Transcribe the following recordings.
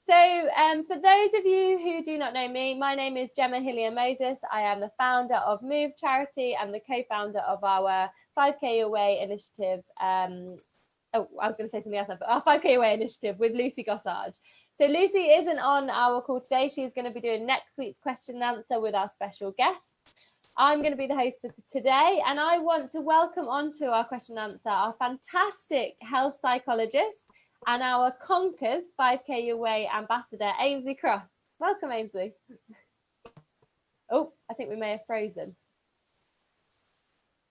So for those of you who do not know me, my name is Gemma Hillier-Moses. I am the founder of Move Charity and the co-founder of our 5K Away initiative. I was going to say something else, but our 5K Away initiative with Lucy Gossage. So Lucy isn't on our call today. She's going to be doing next week's question and answer with our special guests. I'm going to be the host for today, and I want to welcome onto our question and answer our fantastic health psychologist and our Conkers 5K Away ambassador, Ainslea Cross. Welcome, Ainslea. Oh, I think we may have frozen.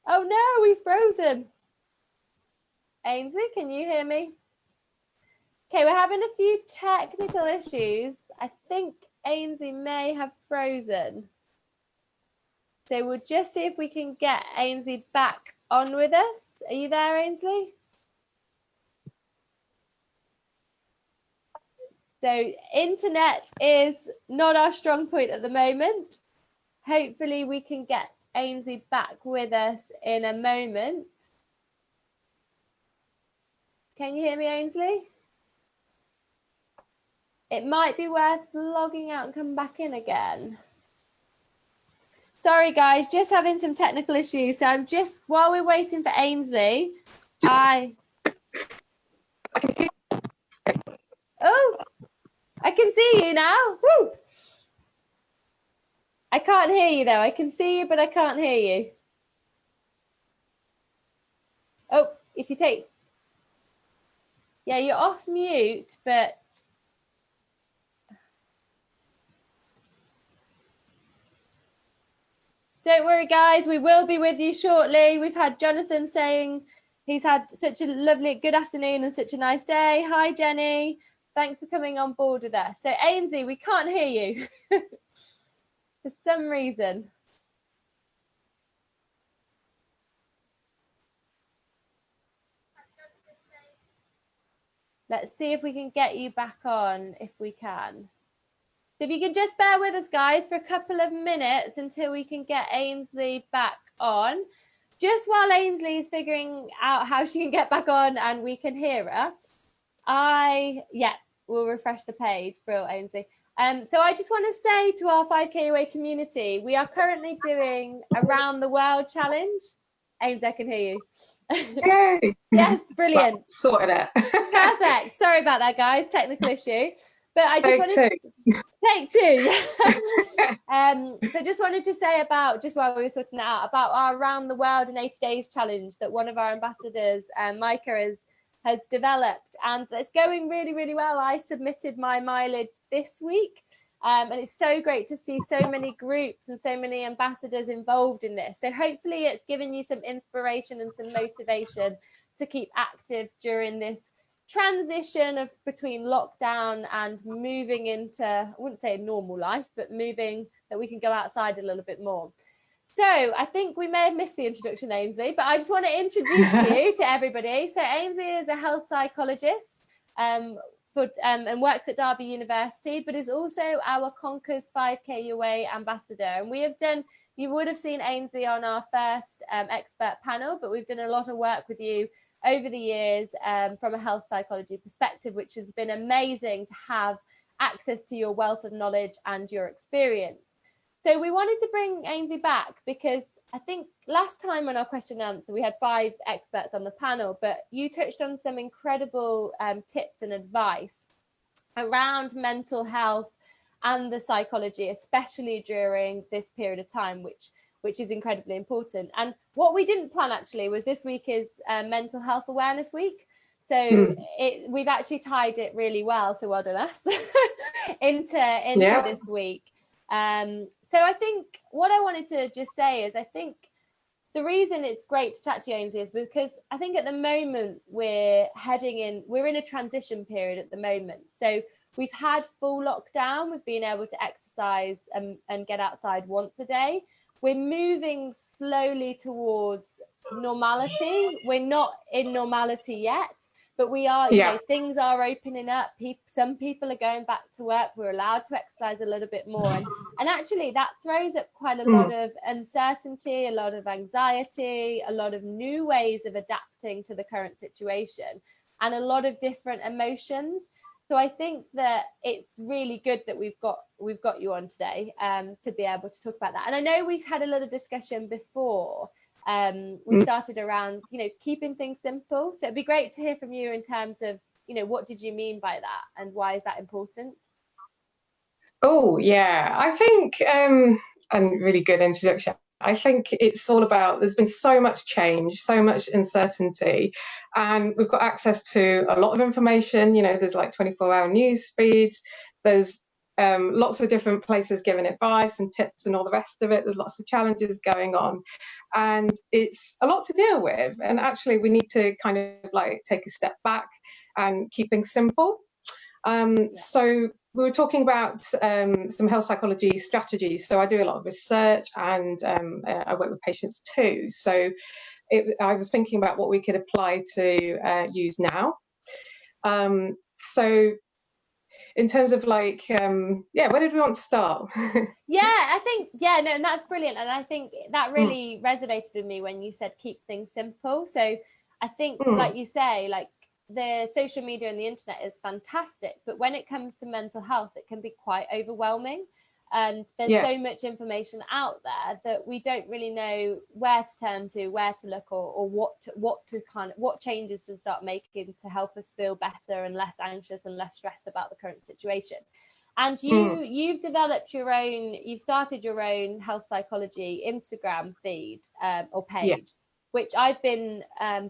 Oh no, we've frozen. Ainslea, can you hear me? Okay, we're having a few technical issues. I think Ainslea may have frozen. So we'll just see if we can get Ainslea back on with us. Are you there, Ainslea? So internet is not our strong point at the moment. Hopefully we can get Ainslea back with us in a moment. Can you hear me, Ainslea? It might be worth logging out and coming back in again. Sorry guys, just having some technical issues. So I'm just, while we're waiting for Ainslea, I can see you now. Woo! I can't hear you though. I can see you, but I can't hear you. Oh, if you take, yeah, you're off mute, but don't worry, guys. We will be with you shortly. We've had Jonathan saying he's had such a lovely, good afternoon and such a nice day. Hi, Jenny. Thanks for coming on board with us. So, Ainslea, we can't hear you for some reason. Let's see if we can get you back on, if we can. So if you can just bear with us, guys, for a couple of minutes until we can get Ainslea back on. Just while Ainslea is figuring out how she can get back on and we can hear her, we'll refresh the page. Brilliant, Ainslea. So I just want to say to our 5K Away community, we are currently doing a round the world challenge. Ainslea, I can hear you. Yay! Yes, brilliant. Well, sorted it. Perfect. Sorry about that, guys. Technical issue. But I just wanted to take two. So just wanted to say about, just while we were sorting that out, about our Around the World in 80 Days challenge that one of our ambassadors, Micah, has developed, and it's going really, really well. I submitted my mileage this week, and it's so great to see so many groups and so many ambassadors involved in this. So hopefully it's given you some inspiration and some motivation to keep active during this transition of between lockdown and moving into, I wouldn't say normal life, but moving that we can go outside a little bit more. So I think we may have missed the introduction, Ainslea, but I just want to introduce you to everybody. So Ainslea is a health psychologist and works at Derby University, but is also our Conkers 5K Away ambassador. And we have done, you would have seen Ainslea on our first expert panel, but we've done a lot of work with you over the years from a health psychology perspective, which has been amazing to have access to your wealth of knowledge and your experience. So we wanted to bring Ainslea back because I think last time on our question and answer, we had 5 experts on the panel, but you touched on some incredible tips and advice around mental health and the psychology, especially during this period of time, which is incredibly important. And what we didn't plan actually was this week is Mental Health Awareness Week. So we've actually tied it really well, so well done us, into this week. So I think what I wanted to just say is I think the reason it's great to chat to you, Ainslea, is because I think at the moment we're in a transition period at the moment. So we've had full lockdown, we've been able to exercise and get outside once a day. We're moving slowly towards normality. We're not in normality yet, but we are, you know, things are opening up. Some people are going back to work. We're allowed to exercise a little bit more. And actually that throws up quite a lot of uncertainty, a lot of anxiety, a lot of new ways of adapting to the current situation, and a lot of different emotions. So I think that it's really good that we've got you on today to be able to talk about that. And I know we've had a little discussion before. We started around, keeping things simple. So it'd be great to hear from you in terms of, what did you mean by that and why is that important? Oh, yeah, I think, and really good introduction. I think it's all about, there's been so much change, so much uncertainty, and we've got access to a lot of information. There's like 24-hour news feeds, there's lots of different places giving advice and tips and all the rest of it. There's lots of challenges going on, and it's a lot to deal with. And actually, we need to kind of like take a step back and keep things simple. So we were talking about some health psychology strategies. So I do a lot of research, and I work with patients too. So I was thinking about what we could apply to use now. So in terms of like, where did we want to start? I think, no, and that's brilliant. And I think that really resonated with me when you said keep things simple. So I think, like you say, like the social media and the internet is fantastic, but when it comes to mental health, it can be quite overwhelming. And there's so much information out there that we don't really know where to turn to, where to look, or what changes to start making to help us feel better and less anxious and less stressed about the current situation. And you've developed you've started your own health psychology Instagram feed or page, which I've been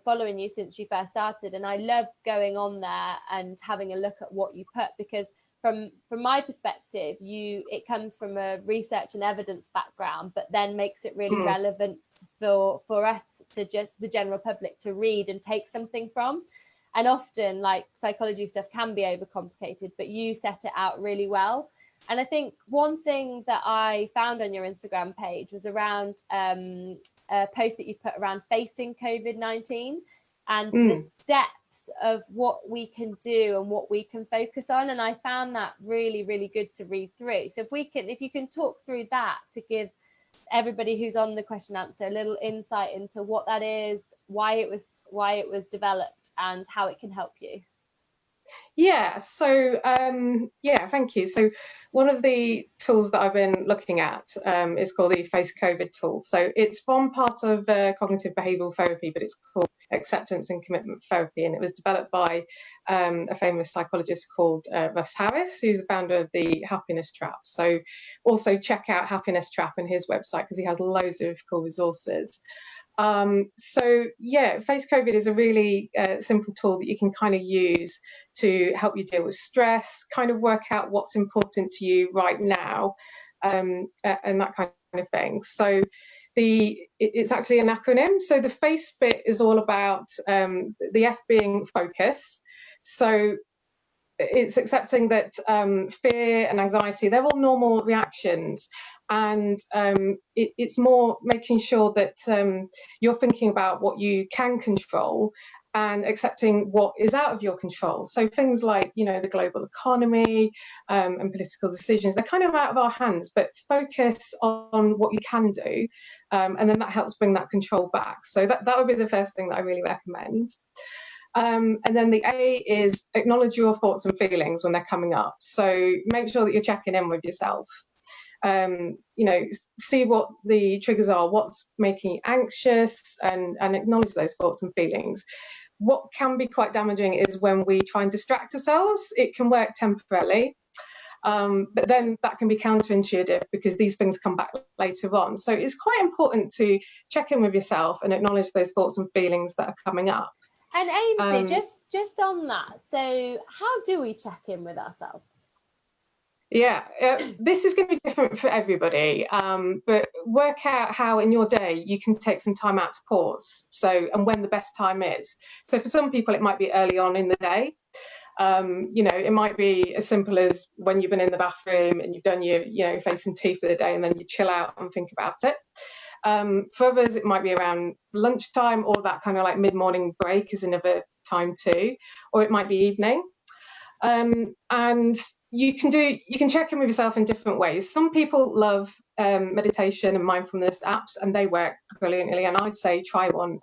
following you since you first started. And I love going on there and having a look at what you put, because from my perspective, it comes from a research and evidence background, but then makes it really relevant for us, to just the general public, to read and take something from. And often, like, psychology stuff can be overcomplicated, but you set it out really well. And I think one thing that I found on your Instagram page was around a post that you put around facing COVID-19 and the steps of what we can do and what we can focus on. And I found that really, really good to read through. So if you can talk through that to give everybody who's on the question answer a little insight into what that is, why it was developed, and how it can help you. So thank you. So one of the tools that I've been looking at is called the Face COVID tool. So it's one part of cognitive behavioral therapy, but it's called acceptance and commitment therapy, and it was developed by a famous psychologist called Russ Harris, who's the founder of the Happiness Trap. So also check out Happiness Trap and his website, because he has loads of cool resources. Face COVID is a really simple tool that you can kind of use to help you deal with stress, kind of work out what's important to you right now, and that kind of thing. So it's actually an acronym. So the FACE bit is all about the F being focus. So it's accepting that fear and anxiety, they're all normal reactions. And it's more making sure that you're thinking about what you can control and accepting what is out of your control. So things like, the global economy and political decisions, they're kind of out of our hands, but focus on what you can do. And then that helps bring that control back. So that would be the first thing that I really recommend. And then the A is acknowledge your thoughts and feelings when they're coming up. So make sure that you're checking in with yourself. See what the triggers are, what's making you anxious, and acknowledge those thoughts and feelings. What can be quite damaging is when we try and distract ourselves. It can work temporarily, but then that can be counterintuitive, because these things come back later on. So it's quite important to check in with yourself and acknowledge those thoughts and feelings that are coming up. And Ainsley, just on that, so how do we check in with ourselves? This is going to be different for everybody, but work out how in your day you can take some time out to pause. So, and when the best time is. So for some people, it might be early on in the day. It might be as simple as when you've been in the bathroom and you've done your face and tea for the day, and then you chill out and think about it. For others, it might be around lunchtime, or that kind of like mid-morning break is another time too, or it might be evening. And you can check in with yourself in different ways. Some people love meditation and mindfulness apps, and they work brilliantly, and I'd say try one.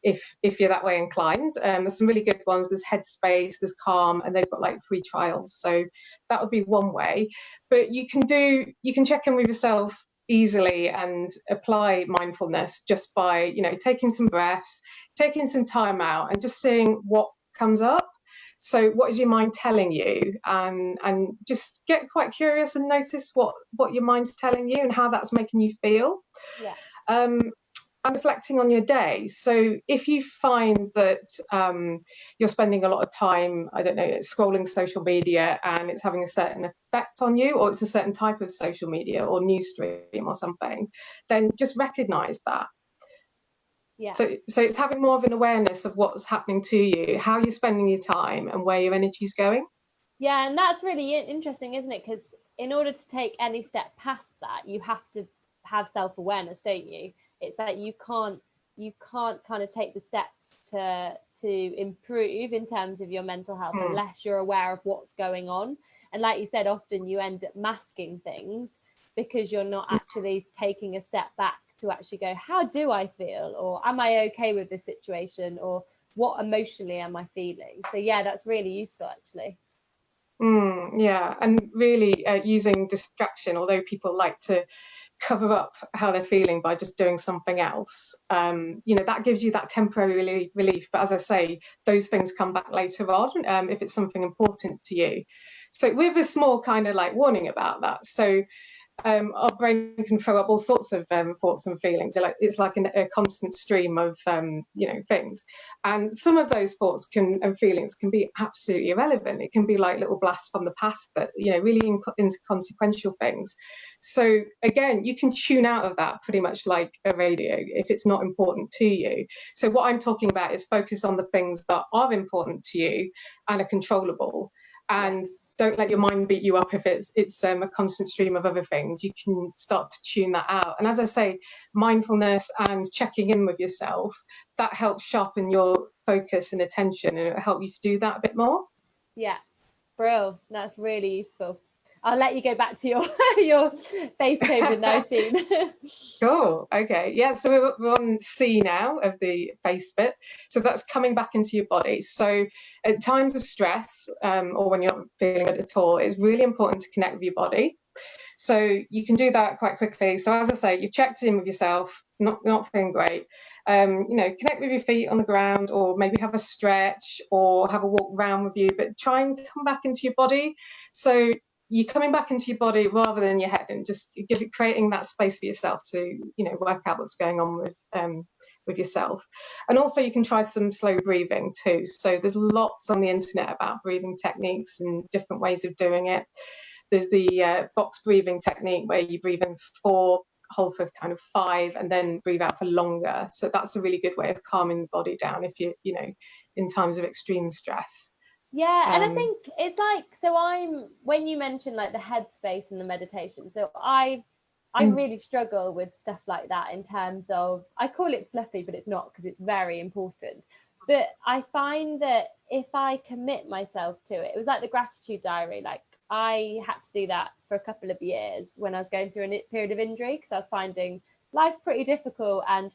if you're that way inclined. There's some really good ones. There's Headspace, there's Calm, and they've got like free trials. So that would be one way. But you can check in with yourself easily and apply mindfulness just by, you know, taking some breaths, taking some time out, and just seeing what comes up. So what is your mind telling you? And just get quite curious and notice what your mind's telling you and how that's making you feel. Yeah. And reflecting on your day. So if you find that you're spending a lot of time, I don't know, scrolling social media and it's having a certain effect on you, or it's a certain type of social media or news stream or something, then just recognize that. Yeah. So it's having more of an awareness of what's happening to you, how you're spending your time, and where your energy's going. Yeah, and that's really interesting, isn't it? Because in order to take any step past that, you have to have self-awareness, don't you? It's that you can't kind of take the steps to improve in terms of your mental health unless you're aware of what's going on. And like you said, often you end up masking things because you're not actually taking a step back to actually go, how do I feel? Or am I okay with this situation? Or what emotionally am I feeling? So yeah, that's really useful actually. Yeah, and really using distraction, although people like to cover up how they're feeling by just doing something else, you know, that gives you that temporary relief. But as I say, those things come back later on if it's something important to you. So with a small kind of like warning about that. So our brain can throw up all sorts of thoughts and feelings. It's like a constant stream of you know, things, and some of those thoughts and feelings can be absolutely irrelevant. It can be like little blasts from the past that, you know, really inconsequential things. So again, you can tune out of that pretty much like a radio if it's not important to you. So what I'm talking about is focus on the things that are important to you and are controllable, and don't let your mind beat you up if it's a constant stream of other things. You can start to tune that out. And as I say, mindfulness and checking in with yourself, that helps sharpen your focus and attention, and it'll help you to do that a bit more. Yeah, bro, that's really useful. I'll let you go back to your your face COVID-19. Cool. Okay. Yeah. So we're on C now of the face bit. So that's coming back into your body. So at times of stress, or when you're not feeling good at all, it's really important to connect with your body. So you can do that quite quickly. So as I say, you've checked in with yourself, not feeling great. You know, connect with your feet on the ground, or maybe have a stretch, or have a walk around with you. But try and come back into your body. So you're coming back into your body rather than your head, and just creating that space for yourself to, you know, work out what's going on with yourself. And also you can try some slow breathing too. So there's lots on the internet about breathing techniques and different ways of doing it. There's the box breathing technique where you breathe in for 4, hold for kind of 5, and then breathe out for longer. So that's a really good way of calming the body down if you know, in times of extreme stress. Yeah, and I think it's like, so when you mentioned like the headspace and the meditation, so I really struggle with stuff like that in terms of, I call it fluffy, but it's not, because it's very important. But I find that if I commit myself to it, it was like the gratitude diary. Like I had to do that for a couple of years when I was going through a period of injury, because I was finding life pretty difficult, and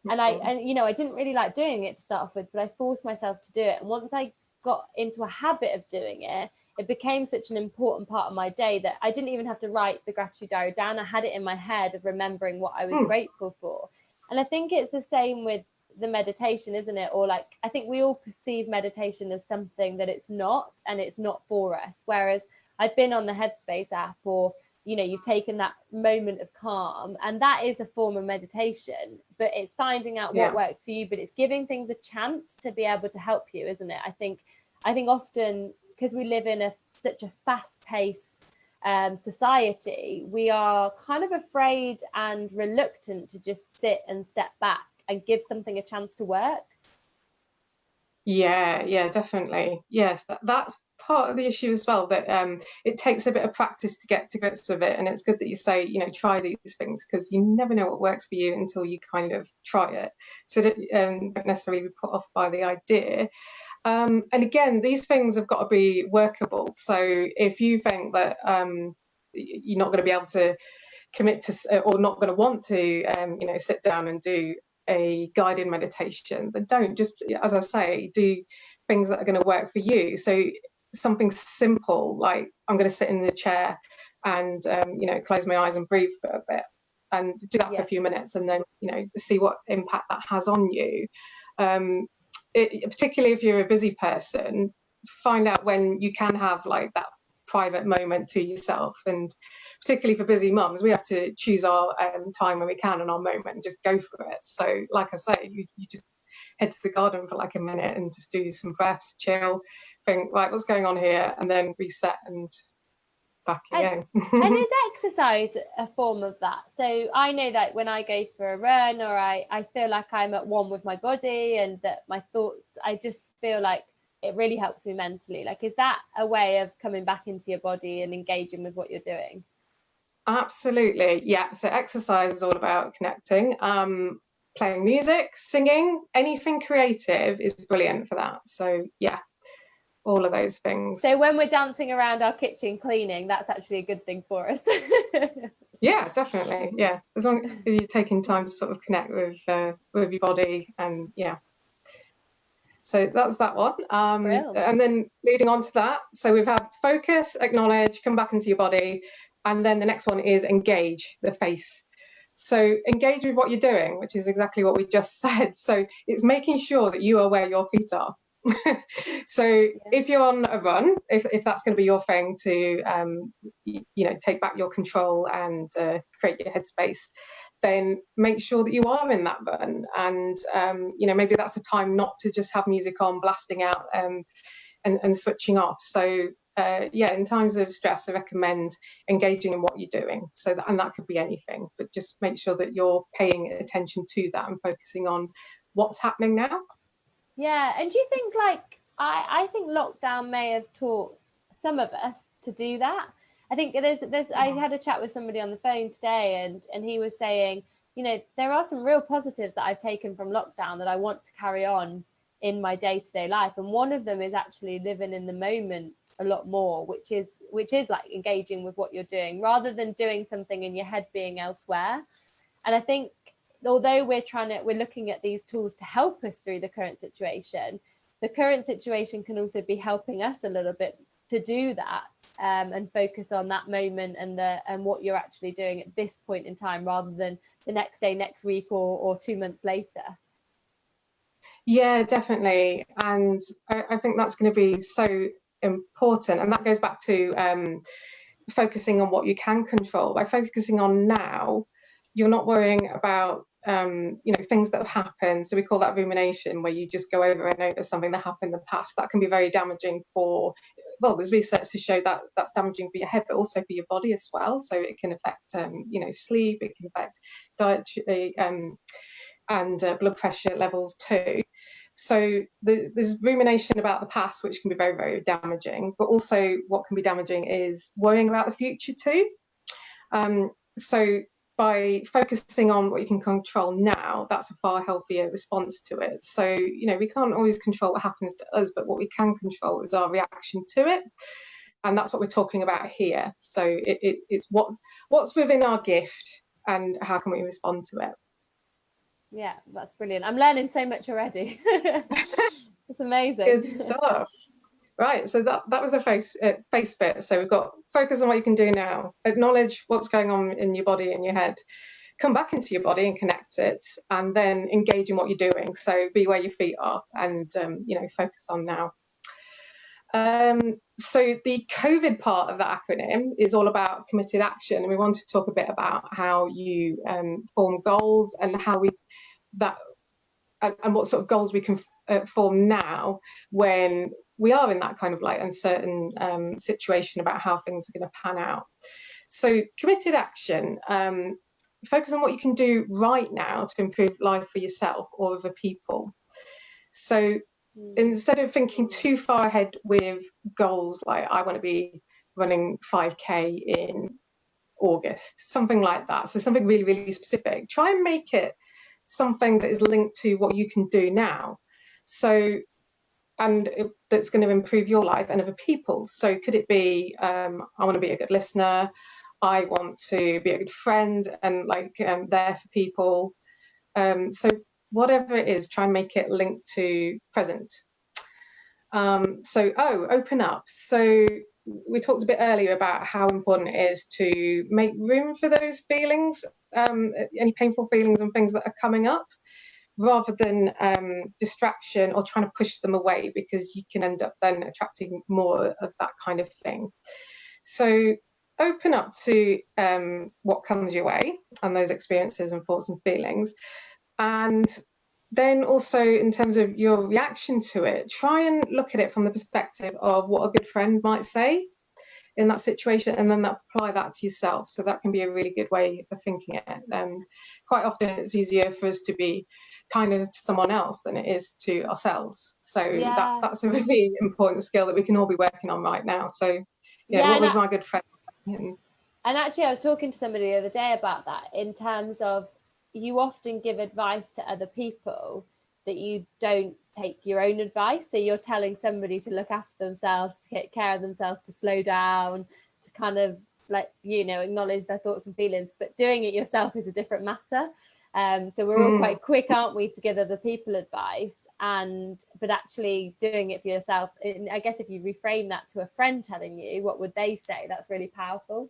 you know, I didn't really like doing it to start off with, but I forced myself to do it. And once I got into a habit of doing it, it became such an important part of my day that I didn't even have to write the gratitude diary down. I had it in my head of remembering what I was grateful for. And I think it's the same with the meditation, isn't it? Or like, I think we all perceive meditation as something that it's not, and it's not for us. Whereas I've been on the Headspace app, or, you know, you've taken that moment of calm, and that is a form of meditation, but it's finding out what works for you, but it's giving things a chance to be able to help you, isn't it? I think often, because we live in such a fast-paced society, we are kind of afraid and reluctant to just sit and step back and give something a chance to work. Yeah, definitely. Yes, that's part of the issue as well, that it takes a bit of practice to get to grips with it. And it's good that you say, you know, try these things, because you never know what works for you until you kind of try it. So don't necessarily be put off by the idea. And again, these things have got to be workable. So if you think that you're not going to be able to commit to, or not going to want to, you know, sit down and do a guided meditation, then don't. Just, as I say, do things that are going to work for you. So something simple like I'm going to sit in the chair and close my eyes and breathe for a bit, and do that for a few minutes, and then see what impact that has on you. Particularly if you're a busy person, find out when you can have like that private moment to yourself. And particularly for busy mums, we have to choose our time when we can and our moment and just go for it. So like I say, you just head to the garden for like a minute and just do some breaths, chill, think, right, what's going on here, and then reset and back again. And is exercise a form of that? So I know that when I go for a run, or I feel like I'm at one with my body, and that my thoughts, I just feel like it really helps me mentally. Like, is that a way of coming back into your body and engaging with what you're doing? Absolutely, yeah. So exercise is all about connecting. Playing music, singing, anything creative is brilliant for that. So yeah, all of those things. So when we're dancing around our kitchen cleaning, that's actually a good thing for us. Yeah, definitely. Yeah, as long as you're taking time to sort of connect with your body, and yeah. So that's that one. And then leading on to that, so we've had focus, acknowledge, come back into your body, and then the next one is engage, the face. So engage with what you're doing, which is exactly what we just said. So it's making sure that you are where your feet are. So if you're on a run, if that's going to be your thing to take back your control and create your headspace, then make sure that you are in that run. And maybe that's a time not to just have music on blasting out and switching off. So in times of stress, I recommend engaging in what you're doing. So and that could be anything, but just make sure that you're paying attention to that and focusing on what's happening now. Yeah, and do you think, like, I think lockdown may have taught some of us to do that. I think there's I had a chat with somebody on the phone today, and he was saying, there are some real positives that I've taken from lockdown that I want to carry on in my day-to-day life. And one of them is actually living in the moment a lot more, which is like engaging with what you're doing rather than doing something in your head being elsewhere. And I think although we're looking at these tools to help us through the current situation can also be helping us a little bit to do that, and focus on that moment and what you're actually doing at this point in time, rather than the next day, next week, or 2 months later. Yeah, definitely. And I think that's going to be so important. And that goes back to focusing on what you can control. By focusing on now, you're not worrying about things that have happened. So we call that rumination, where you just go over and over something that happened in the past. That can be very damaging there's research to show that that's damaging for your head, but also for your body as well. So it can affect sleep, it can affect dietary and blood pressure levels too. So there's rumination about the past, which can be very, very damaging. But also what can be damaging is worrying about the future too. So by focusing on what you can control now, that's a far healthier response to it. So, we can't always control what happens to us, but what we can control is our reaction to it. And that's what we're talking about here. So it's what's within our gift and how can we respond to it. Yeah, that's brilliant. I'm learning so much already. It's amazing. Good stuff. Right, so that was the face bit. So we've got focus on what you can do now, acknowledge what's going on in your body and your head, come back into your body and connect it, and then engage in what you're doing. So be where your feet are and focus on now. So the COVID part of the acronym is all about committed action, and we want to talk a bit about how you form goals and and what sort of goals we can form now when we are in that kind of like uncertain situation about how things are going to pan out. So committed action, focus on what you can do right now to improve life for yourself or other people. So instead of thinking too far ahead with goals like I want to be running 5K in August, something like that. So something really, really specific. Try and make it something that is linked to what you can do now. So, and that's going to improve your life and other people's. So could it be, I want to be a good listener. I want to be a good friend and there for people. So whatever it is, try and make it linked to present. So open up. So we talked a bit earlier about how important it is to make room for those feelings, any painful feelings and things that are coming up, rather than distraction or trying to push them away, because you can end up then attracting more of that kind of thing. So open up to what comes your way and those experiences and thoughts and feelings. And then also, in terms of your reaction to it, try and look at it from the perspective of what a good friend might say in that situation, and then apply that to yourself. So that can be a really good way of thinking it. Quite often it's easier for us to be kinder to someone else than it is to ourselves. So that's a really important skill that we can all be working on right now. So what would my good friends say? And actually, I was talking to somebody the other day about that, in terms of, you often give advice to other people that you don't take your own advice. So you're telling somebody to look after themselves, to take care of themselves, to slow down, to kind of acknowledge their thoughts and feelings. But doing it yourself is a different matter. So we're all quite quick, aren't we, to give other people advice, but actually doing it for yourself. And I guess if you reframe that to a friend telling you, what would they say? That's really powerful.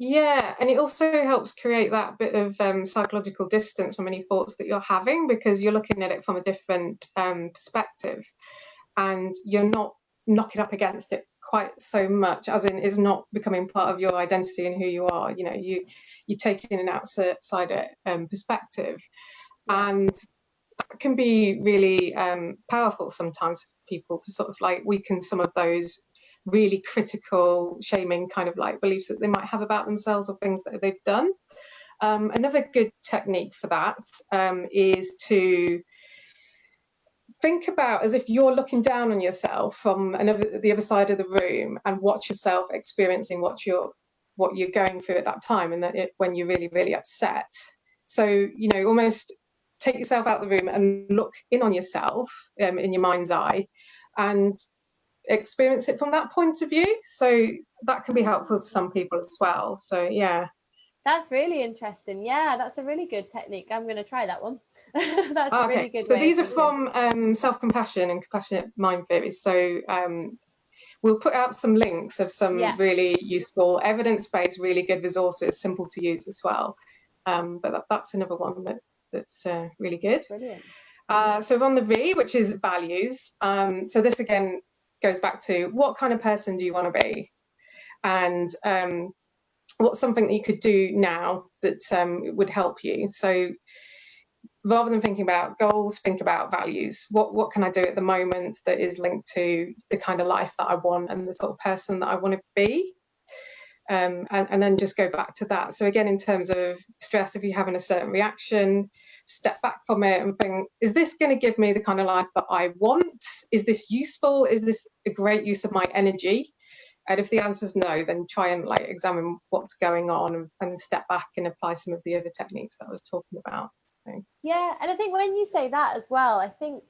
Yeah, and it also helps create that bit of psychological distance from any thoughts that you're having, because you're looking at it from a different perspective, and you're not knocking up against it quite so much, as in is not becoming part of your identity and who you are. You're taking an outsider perspective, and that can be really powerful sometimes for people to sort of like weaken some of those really critical, shaming kind of like beliefs that they might have about themselves or things that they've done. Another good technique for that is to think about as if you're looking down on yourself from the other side of the room, and watch yourself experiencing what you're going through at that time, and when you're really, really upset. So, almost take yourself out of the room and look in on yourself in your mind's eye, and experience it from that point of view. So that can be helpful to some people as well. So that's really interesting. Yeah, that's a really good technique. I'm going to try that one. That's a really good so way. These are from self-compassion and compassionate mind theory. So we'll put out some links of some really useful, evidence-based, really good resources, simple to use as well. But that's another one that's really good. Brilliant. So on the V, which is values. So this again goes back to, what kind of person do you want to be? And what's something that you could do now that would help you? So rather than thinking about goals, think about values. What can I do at the moment that is linked to the kind of life that I want and the sort of person that I want to be? And then just go back to that. So again, in terms of stress, if you're having a certain reaction, step back from it and think, is this going to give me the kind of life that I want? Is this useful? Is this a great use of my energy? And if the answer is no, then try and examine what's going on and step back and apply some of the other techniques that I was talking about. Yeah, and I think when you say that as well, I think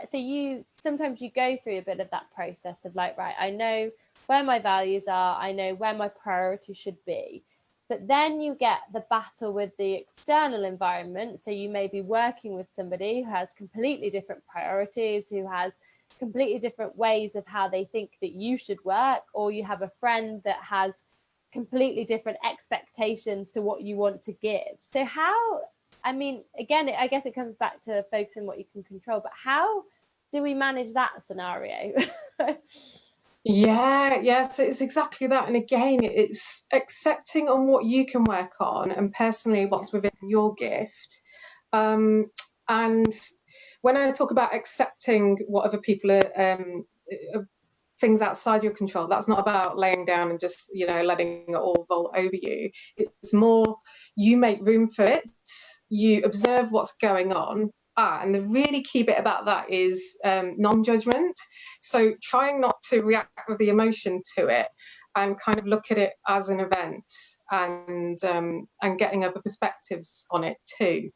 so you sometimes you go through a bit of that process of right, I know where my values are, I know where my priority should be, but then you get the battle with the external environment. So you may be working with somebody who has completely different priorities, who has completely different ways of how they think that you should work, or you have a friend that has completely different expectations to what you want to give. So again, I guess it comes back to focusing on what you can control, but how do we manage that scenario? So it's exactly that. And again, it's accepting on what you can work on and personally what's within your gift. And when I talk about accepting what other people are things outside your control, that's not about laying down and just letting it all roll over you. It's more, you make room for it, you observe what's going on. And the really key bit about that is non-judgment. So trying not to react with the emotion to it, and kind of look at it as an event, and getting other perspectives on it too.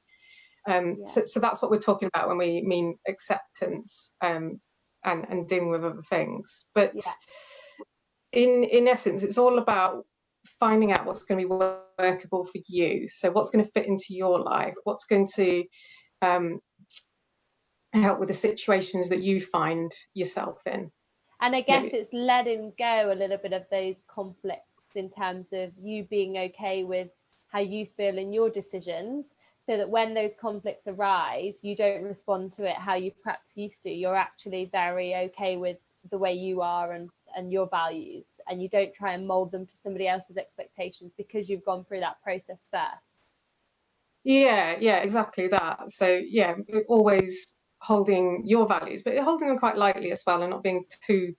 So that's what we're talking about when we mean acceptance and dealing with other things. But in essence, it's all about finding out what's going to be workable for you. So what's going to fit into your life? What's going to help with the situations that you find yourself in? And I guess it's letting go a little bit of those conflicts in terms of you being okay with how you feel in your decisions, so that when those conflicts arise, you don't respond to it how you perhaps used to. You're actually very okay with the way you are and your values, and you don't try and mold them to somebody else's expectations because you've gone through that process first. Yeah, exactly that. So yeah, always holding your values, but holding them quite lightly as well, and not being too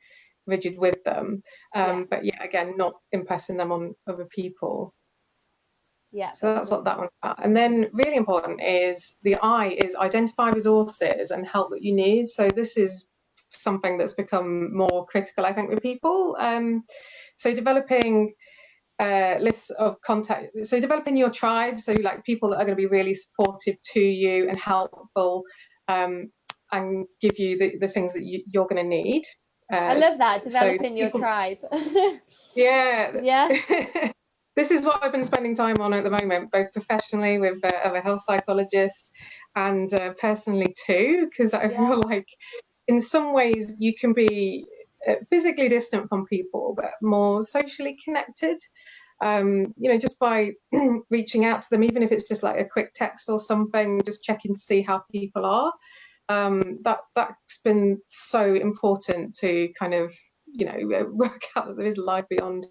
rigid with them. But yeah, again, not impressing them on other people. Yeah, so that's what that one's about. And then really important is the I is identify resources and help that you need. So this is something that's become more critical, I think, with people. So developing lists of contact, so developing your tribe, so like people that are going to be really supportive to you and helpful, and give you the things that you're going to need. I love that, developing your tribe. Yeah. This is what I've been spending time on at the moment, both professionally with other health psychologists and personally too, because I feel like in some ways you can be physically distant from people, but more socially connected. Just by reaching out to them, even if it's just like a quick text or something, just checking to see how people are. That's been so important to kind of, work out that there is life beyond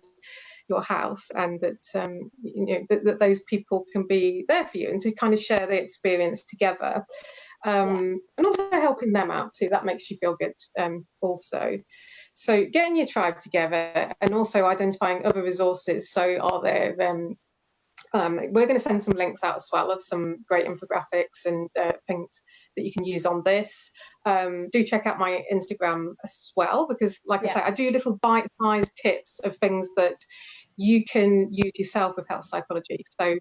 your house, and that those people can be there for you, and to kind of share the experience together. And also helping them out too, that makes you feel good also. So getting your tribe together, and also identifying other resources. So are there we're going to send some links out as well of some great infographics and things that you can use on this. Do check out my Instagram as well, because like I say, I do little bite-sized tips of things that you can use yourself with health psychology. So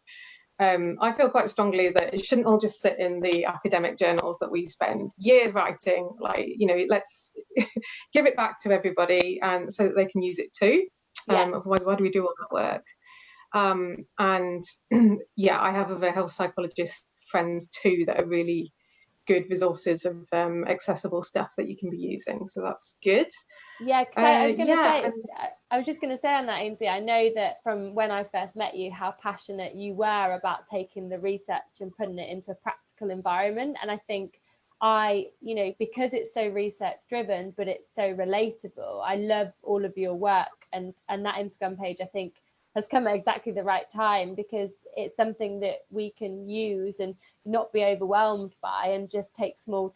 I feel quite strongly that it shouldn't all just sit in the academic journals that we spend years writing. Let's give it back to everybody, and so that they can use it too. Otherwise, why do we do all that work? And I have other health psychologist friends too that are really good resources of accessible stuff that you can be using. So that's good. Yeah, because I was going to say, I was just going to say on that, Ainsley, I know that from when I first met you, how passionate you were about taking the research and putting it into a practical environment. And I think because it's so research driven, but it's so relatable, I love all of your work, and that Instagram page, I think, has come at exactly the right time, because it's something that we can use and not be overwhelmed by, and just take small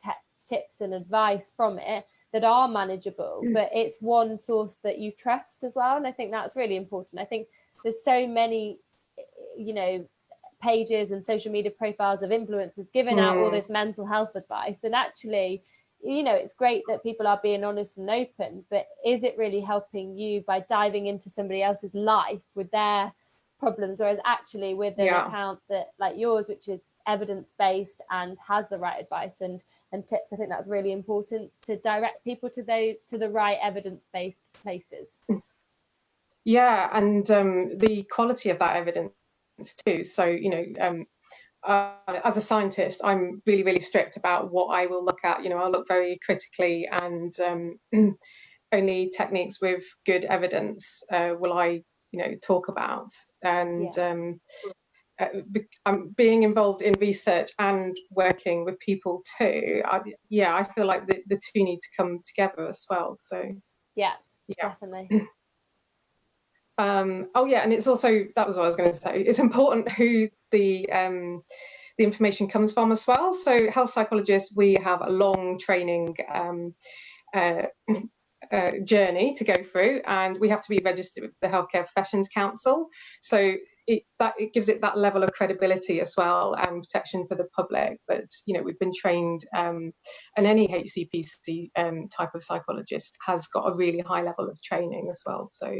tips and advice from it that are manageable, but it's one source that you trust as well. And I think that's really important. I think there's so many, pages and social media profiles of influencers giving out all this mental health advice. And actually, it's great that people are being honest and open, but is it really helping you by diving into somebody else's life with their problems? Whereas actually with an account that like yours, which is evidence-based and has the right advice and tips, I think that's really important, to direct people to the right evidence-based places. Yeah, and the quality of that evidence too. So, as a scientist, I'm really, really strict about what I will look at. I'll look very critically, and only techniques with good evidence will I, talk about. And I'm being involved in research and working with people too. I feel like the two need to come together as well. So definitely. And it's also, that was what I was going to say, it's important who the information comes from as well. So health psychologists, we have a long training journey to go through, and we have to be registered with the Healthcare Professions Council. So it gives it that level of credibility as well, and protection for the public. But we've been trained, and any HCPC type of psychologist has got a really high level of training as well. So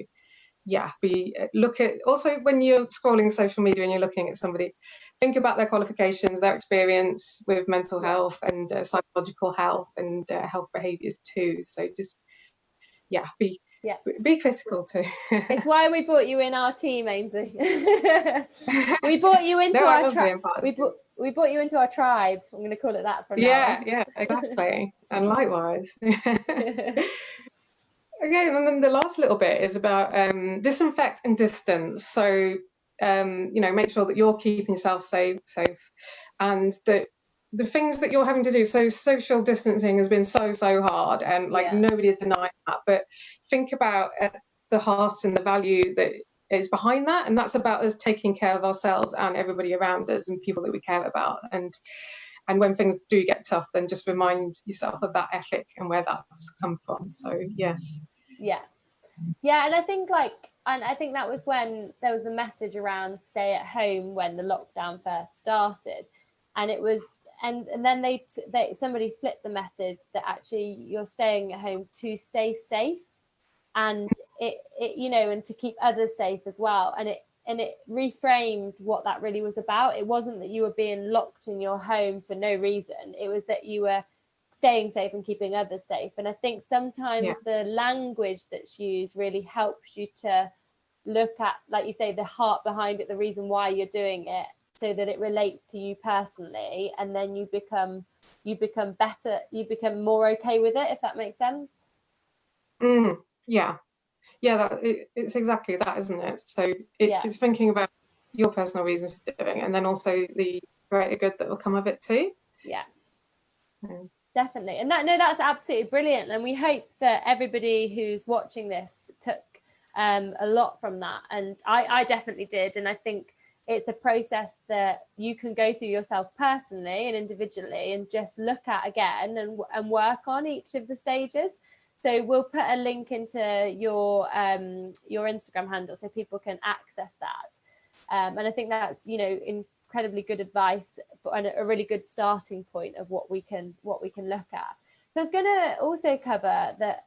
look at, also when you're scrolling social media and you're looking at somebody, think about their qualifications, their experience with mental health and psychological health and health behaviours too. So just be Yeah. Be critical too. It's why we brought you in our team, Ainsley. We brought you into our tribe. We brought you into our tribe. I'm going to call it that from now on. Yeah, exactly. And likewise. Okay, and then the last little bit is about disinfect and distance. So, make sure that you're keeping yourself safe, and that the things that you're having to do. So, social distancing has been so hard, and nobody is denying that. But think about the heart and the value that is behind that, and that's about us taking care of ourselves and everybody around us and people that we care about. And when things do get tough, then just remind yourself of that ethic and where that's come from. So, yes. Yeah, and I think that was when there was a message around stay at home when the lockdown first started, and it was and then somebody flipped the message that actually you're staying at home to stay safe, and it and to keep others safe as well, and it reframed what that really was about. It wasn't that you were being locked in your home for no reason. It was that you were staying safe and keeping others safe. And I think sometimes the language that's used really helps you to look at, like you say, the heart behind it, the reason why you're doing it, so that it relates to you personally, and then you become better, you become more okay with it, if that makes sense. It's exactly that, isn't it? So it's thinking about your personal reasons for doing it, and then also the greater good that will come of it too. Definitely. And that's absolutely brilliant, and we hope that everybody who's watching this took a lot from that, and I definitely did. And I think it's a process that you can go through yourself personally and individually, and just look at again and work on each of the stages. So we'll put a link into your Instagram handle so people can access that. And I think that's incredibly good advice and a really good starting point of what we can look at. So I was going to also cover that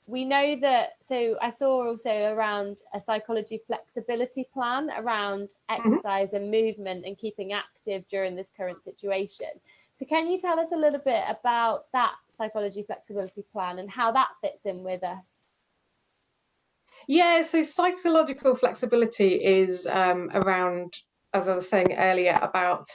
we know that. So I saw also around a psychology flexibility plan around exercise and movement and keeping active during this current situation. So can you tell us a little bit about that psychology flexibility plan and how that fits in with us? Yeah, so psychological flexibility is around, as I was saying earlier, about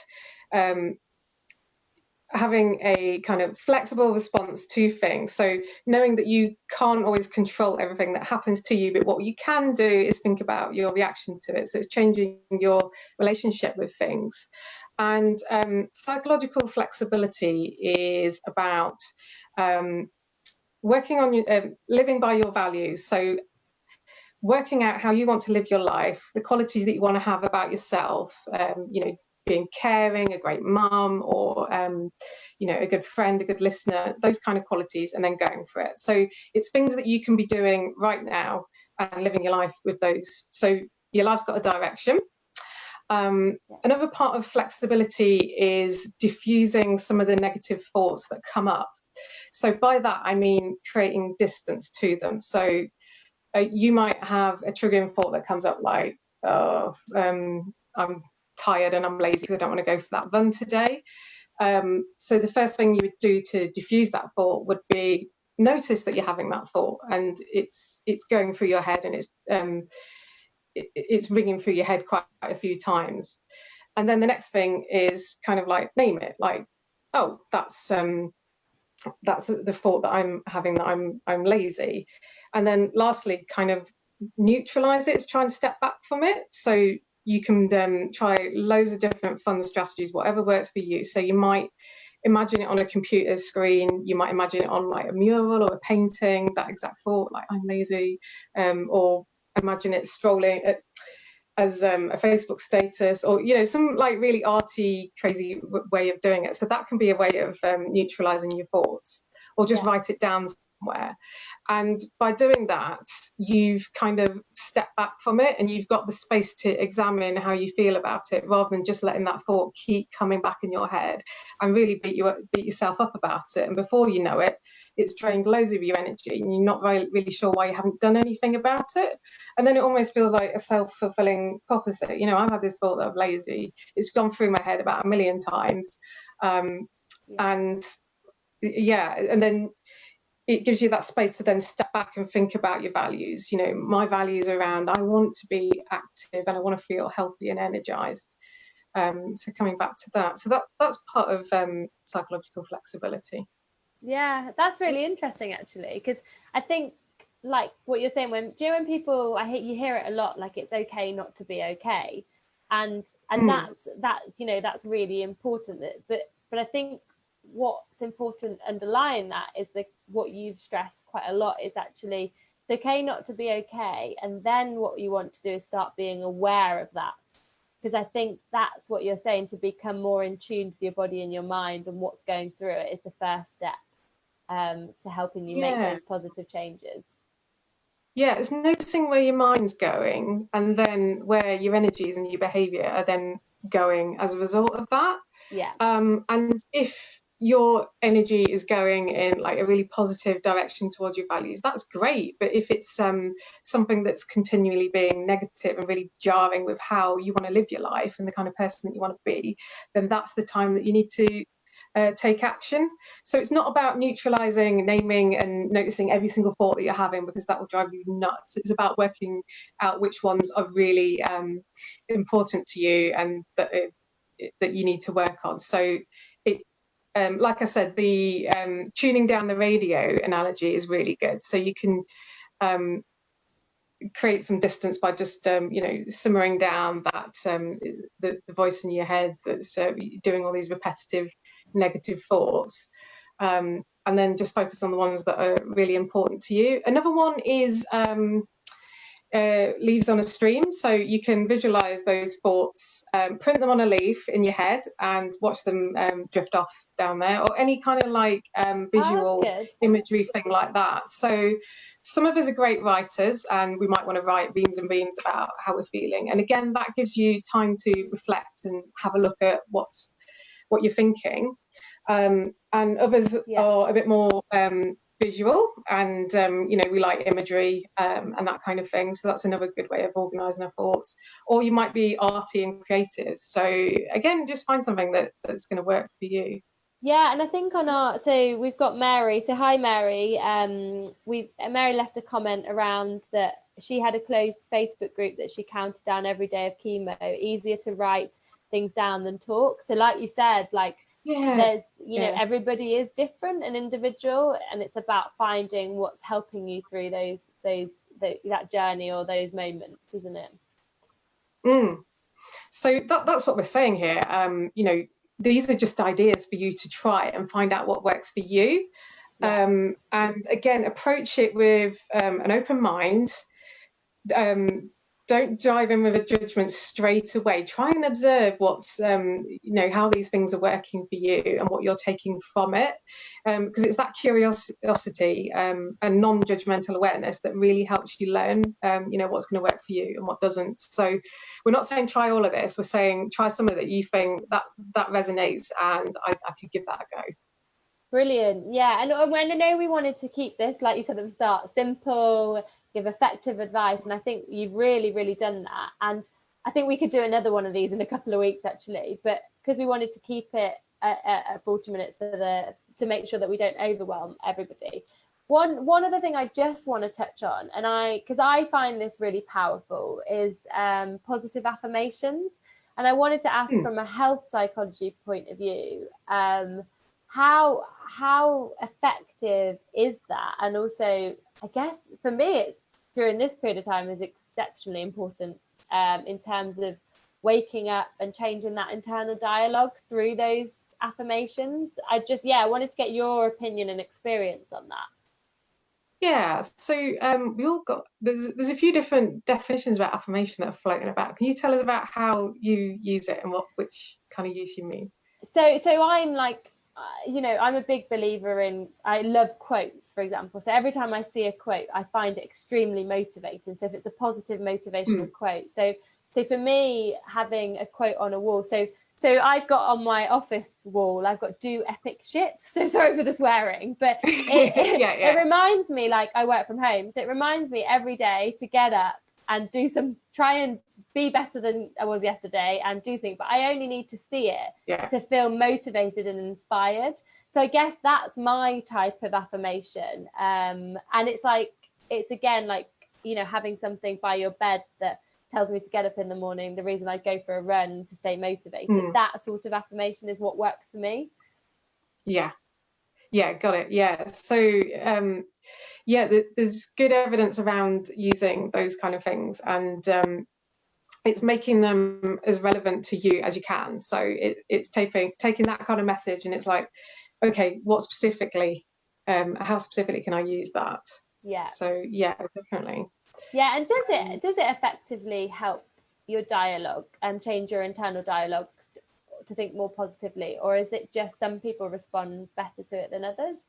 having a kind of flexible response to things. So knowing that you can't always control everything that happens to you, but what you can do is think about your reaction to it. So it's changing your relationship with things. And psychological flexibility is about working on living by your values. So working out how you want to live your life, the qualities that you want to have about yourself, being caring, a great mum, or a good friend, a good listener, those kind of qualities, and then going for it. So it's things that you can be doing right now and living your life with those. So your life's got a direction. Another part of flexibility is diffusing some of the negative thoughts that come up. So by that, I mean creating distance to them. So you might have a triggering thought that comes up like, I'm tired and I'm lazy because I don't want to go for that run today. So the first thing you would do to diffuse that thought would be notice that you're having that thought, and it's going through your head, and it's ringing through your head quite a few times. And then the next thing is kind of like name it, like, oh, that's the thought that I'm having, that I'm lazy. And then lastly, kind of neutralize it, try and step back from it. So you can try loads of different fun strategies, whatever works for you. So you might imagine it on a computer screen, you might imagine it on like a mural or a painting, that exact thought, like I'm lazy, or imagine it strolling as a Facebook status, or some like really arty, crazy way of doing it. So that can be a way of neutralizing your thoughts, or just write it down somewhere. And by doing that, you've kind of stepped back from it, and you've got the space to examine how you feel about it, rather than just letting that thought keep coming back in your head and really beat yourself up about it. And before you know it, it's drained loads of your energy, and you're not really sure why you haven't done anything about it. And then it almost feels like a self-fulfilling prophecy. I've had this thought that I'm lazy. It's gone through my head about 1,000,000 times. And then it gives you that space to then step back and think about your values. You know, my values around, I want to be active and I want to feel healthy and energized. So coming back to that, so that's part of psychological flexibility. Yeah, that's really interesting actually, because I think like what you're saying, when people, you hear it a lot, like it's okay not to be okay, and that's you know, that's really important. But I think what's important underlying that is what you've stressed quite a lot is actually it's okay not to be okay, and then what you want to do is start being aware of that, because I think that's what you're saying, to become more in tune with your body and your mind and what's going through it is the first step to helping you make those positive changes. Yeah, it's noticing where your mind's going and then where your energies and your behaviour are then going as a result of that. Yeah. And if your energy is going in like a really positive direction towards your values, that's great. But if it's something that's continually being negative and really jarring with how you want to live your life and the kind of person that you want to be, then that's the time that you need to take action. So it's not about neutralizing, naming and noticing every single thought that you're having, because that will drive you nuts. It's about working out which ones are really important to you and that you need to work on. So it, like I said, the tuning down the radio analogy is really good. So you can create some distance by just simmering down that the voice in your head that's doing all these repetitive negative thoughts, and then just focus on the ones that are really important to you. Another one is leaves on a stream. So you can visualize those thoughts, print them on a leaf in your head and watch them drift off down there, or any kind of like visual imagery thing like that. So some of us are great writers and we might want to write reams and reams about how we're feeling. And again, that gives you time to reflect and have a look at what you're thinking. And others are a bit more visual, and we like imagery and that kind of thing. So that's another good way of organizing our thoughts. Or you might be arty and creative. So again, just find something that's going to work for you. Yeah, and I think so we've got Mary. So hi, Mary. Mary left a comment around that she had a closed Facebook group that she counted down every day of chemo. Easier to write things down than talk. So like you said, like there's everybody is different and individual, and it's about finding what's helping you through that journey or those moments, isn't it? So that's what we're saying here. These are just ideas for you to try and find out what works for you. And again, approach it with an open mind. Don't dive in with a judgment straight away. Try and observe what's, how these things are working for you and what you're taking from it. Because it's that curiosity and non-judgmental awareness that really helps you learn, what's going to work for you and what doesn't. So we're not saying try all of this. We're saying try some of it that you think that resonates and I could give that a go. Brilliant. Yeah. And when I know we wanted to keep this, like you said at the start, simple, give effective advice. And I think you've really, really done that. And I think we could do another one of these in a couple of weeks, actually. But because we wanted to keep it at 40 minutes to make sure that we don't overwhelm everybody. One other thing I just want to touch on, and because I find this really powerful, is positive affirmations. And I wanted to ask from a health psychology point of view, how effective is that? And also, I guess for me, it's during this period of time is exceptionally important in terms of waking up and changing that internal dialogue through those affirmations. I wanted to get your opinion and experience on that. Yeah, so we all got there's a few different definitions about affirmation that are floating about. Can you tell us about how you use it and which kind of use you mean? So I'm like, I'm a big believer in, I love quotes, for example. So every time I see a quote, I find it extremely motivating. So if it's a positive motivational quote, so for me, having a quote on a wall, so I've got on my office wall, I've got do epic shit. So sorry for the swearing, but it reminds me, like I work from home, so it reminds me every day to get up and try and be better than I was yesterday and do things. But I only need to see it to feel motivated and inspired. So I guess that's my type of affirmation. And it's like, it's again, like, you know, having something by your bed that tells me to get up in the morning, the reason I go for a run to stay motivated. That sort of affirmation is what works for me. Yeah, got it. Yeah, so yeah, there's good evidence around using those kind of things, and it's making them as relevant to you as you can. So it's taking that kind of message, and it's like, okay, what specifically, how specifically can I use that? Yeah. So yeah, definitely. Yeah, and does it effectively help your dialogue and change your internal dialogue to think more positively, or is it just some people respond better to it than others?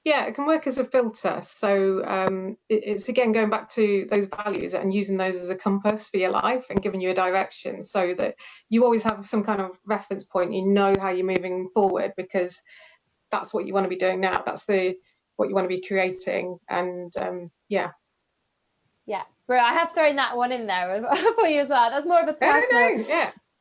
Yeah, it can work as a filter. So it's again going back to those values and using those as a compass for your life and giving you a direction, so that you always have some kind of reference point. You know how you're moving forward, because that's what you want to be doing now. That's what you want to be creating. And yeah. Yeah, bro, I have thrown that one in there for you as well. That's more of a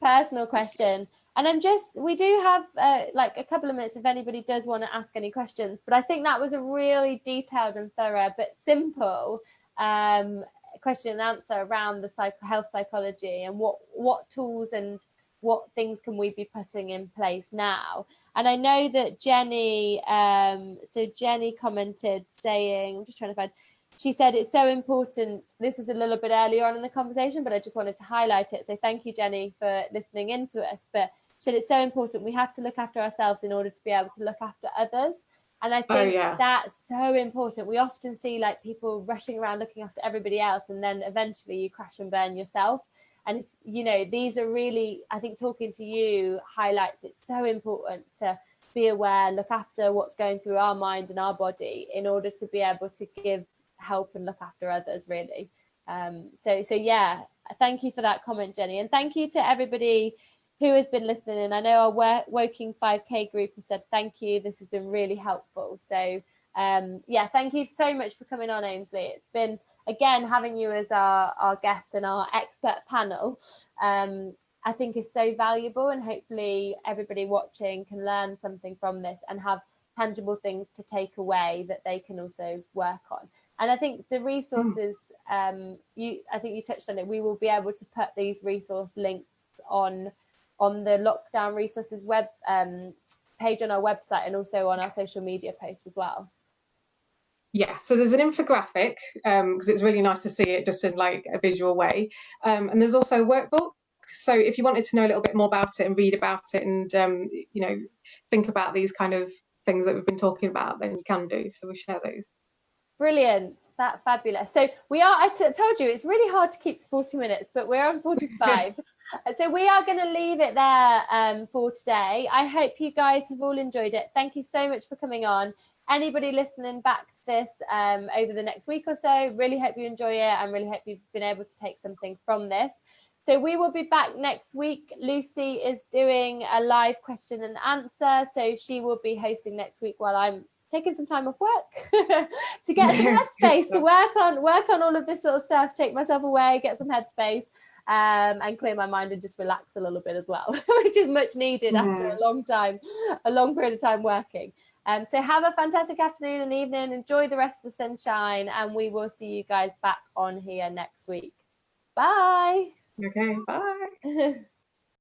personal question. And we do have like a couple of minutes if anybody does want to ask any questions. But I think that was a really detailed and thorough but simple question and answer around the health psychology and what tools and what things can we be putting in place now. And I know that Jenny, so Jenny commented saying, I'm just trying to find, she said it's so important. This is a little bit earlier on in the conversation, but I just wanted to highlight it. So thank you, Jenny, for listening into us. But she said it's so important. We have to look after ourselves in order to be able to look after others. And I think that's so important. We often see like people rushing around looking after everybody else, and then eventually you crash and burn yourself. And if, you know, these are really, I think talking to you highlights it's so important to be aware, look after what's going through our mind and our body in order to be able to give help and look after others, really. So yeah, thank you for that comment, Jenny, and thank you to everybody who has been listening. And I know our Woking 5K group has said thank you. This has been really helpful. So yeah, thank you so much for coming on, Ainslea. It's been, again, having you as our guest and our expert panel, I think is so valuable, and hopefully everybody watching can learn something from this and have tangible things to take away that they can also work on. And I think the resources, I think you touched on it, we will be able to put these resource links on the Lockdown Resources web page on our website, and also on our social media posts as well. Yeah, so there's an infographic, because it's really nice to see it just in like a visual way. And there's also a workbook. So if you wanted to know a little bit more about it and read about it and, you know, think about these kind of things that we've been talking about, then you can do. So we'll share those. Brilliant. That's fabulous. So I told you it's really hard to keep to 40 minutes, but we're on 45. So we are going to leave it there for today. I hope you guys have all enjoyed it. Thank you so much for coming on. Anybody listening back to this over the next week or so, really hope you enjoy it, and really hope you've been able to take something from this. So we will be back next week. Lucy is doing a live question and answer, so she will be hosting next week while I'm taking some time off work to get some headspace to work on all of this sort of stuff, take myself away, get some headspace, and clear my mind and just relax a little bit as well, which is much needed after a long period of time working. So have a fantastic afternoon and evening, enjoy the rest of the sunshine, and we will see you guys back on here next week. Bye. Okay, bye.